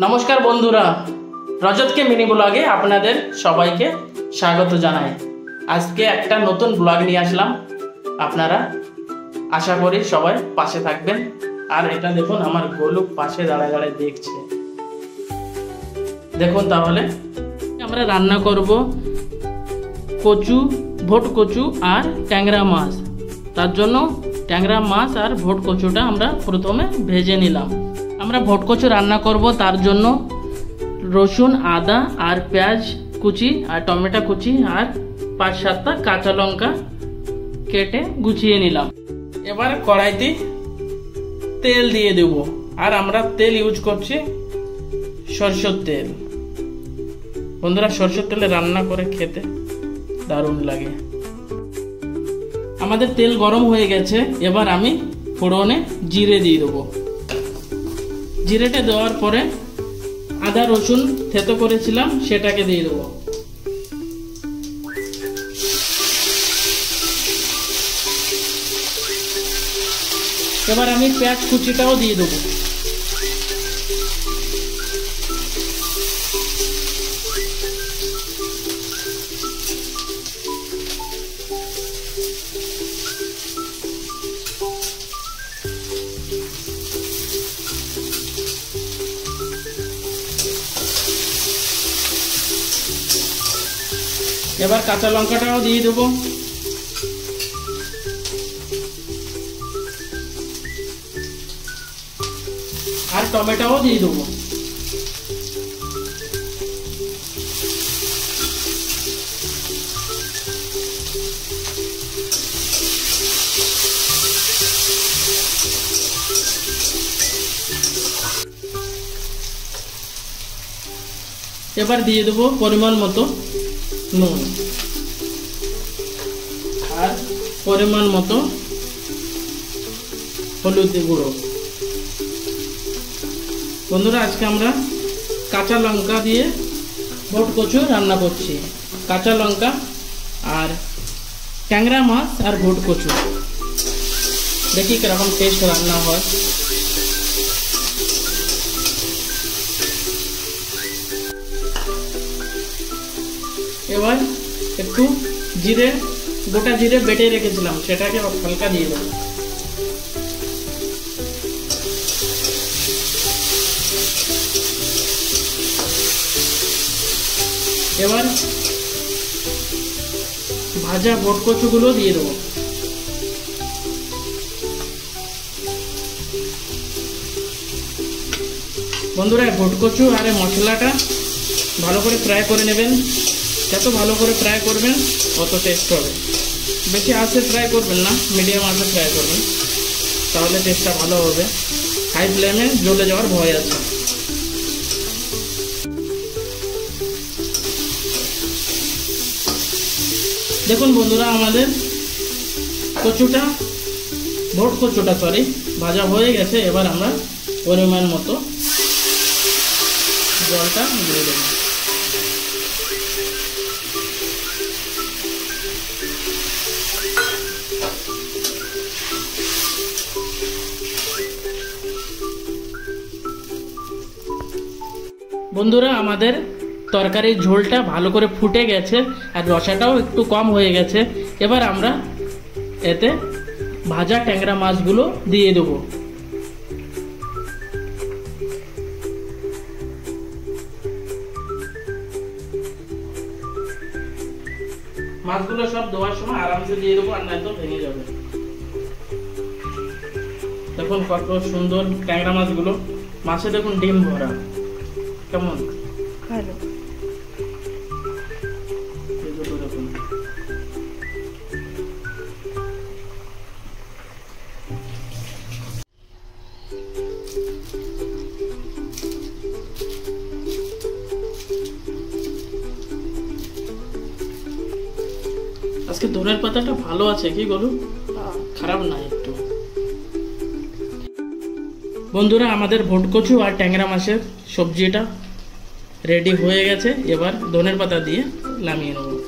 নমস্কার বন্ধুরা, রজতকে মিনি ব্লগে আপনাদের সবাইকে স্বাগত জানাই। আজকে একটা নতুন ব্লগ নিয়ে আসলাম। আপনারা আশা করি সবাই পাশে থাকবেন। আর এটা দেখুন, আমার গোলু পাশে দাঁড়ায় দাঁড়ায় দেখছে। দেখুন, তাহলে আমরা রান্না করব কচু, ভোট কচু আর ট্যাংরা মাছ। তার জন্য ট্যাংরা মাছ আর ভোট কচুটা আমরা প্রথমে ভেজে নিলাম। আমরা ভোট কচু রান্না করব, তার জন্য রসুন, আদা আর পেঁয়াজ কুচি আর টমেটো কুচি আর 5-7টা কাঁচা লঙ্কা কেটে গুছিয়ে নিলাম। এবার কড়াইতে তেল দিয়ে দেব। আর আমরা তেল ইউজ করছি সরষের তেল। বন্ধুরা, সরষের তেলে রান্না করে খেতে দারুণ লাগে। আমাদের তেল গরম হয়ে গেছে। এবার আমি ফোড়নে জিরে দিয়ে দেবো। জিরেটা দেওয়ার পরে আদা রসুন থেতো করেছিলাম সেটাকে দিয়ে দেবো। এবার আমি পেঁয়াজ কুচিটাও দিয়ে দেবো। এবার কাঁচা লঙ্কাটাও দিয়ে দেবো। আর টমেটোও দিয়ে দেবো। এবার দিয়ে দেবো পরিমাণ মতো নুন আর পরিমাণ মতো হলুদ গুঁড়ো। বন্ধুরা, আজকে আমরা কাঁচা লঙ্কা দিয়ে ভোট কচু রান্না করছি। কাঁচা লঙ্কা আর ট্যাংরা মাছ আর ভোট কচু, দেখি কিরকম টেস্ট রান্না হয়। এবার একটু জিরে, গোটা জিরে বেটে রেখেছিলাম, সেটাকে হালকা দিয়ে দেবো। এবার ভাজা ভোট কচুগুলো দিয়ে দেবো। বন্ধুরা, ভোট কচু আর মশলাটা ভালো করে ফ্রাই করে নেবেন। যত ভালো করে ফ্রাই করবেন তত টেস্ট হবে। বেশি আঁচে ফ্রাই করবেন না, মিডিয়াম আঁচে ফ্রাই করবেন, তাহলে টেস্টটা ভালো হবে। হাই ফ্লেমে জ্বলে যাওয়ার ভয় আছে। দেখুন বন্ধুরা, আমাদের কচুটা, ভোট কচুটা ভাজা হয়ে গেছে। এবার আমরা পরিমাণ মতো জলটা দিয়ে দেবো। বন্ধুরা, আমাদের তরকারির ঝোলটা ভালো করে ফুটে গেছে আর রসাটাও একটু কম হয়ে গেছে। এবার আমরা এতে ভাজা ট্যাংরা মাছগুলো দিয়ে দেবো। মাছগুলো সব দেওয়ার সময় আরামসে দিয়ে দেবো, আর নয়তো ভেঙে যাবে। দেখুন কত সুন্দর ট্যাংরা মাছগুলো, মাছে দেখুন ডিম ভরা। কেমন ভালো দেখুন। আজকে ধনের পাতাটা ভালো আছে, কি বলুন, খারাপ না একটু। বন্ধুরা, আমাদের ভোট কচু আর ট্যাংরা মাছের সবজিটা রেডি হয়ে গেছে। এবার ধনের পাতা দিয়ে নামিয়ে নেব।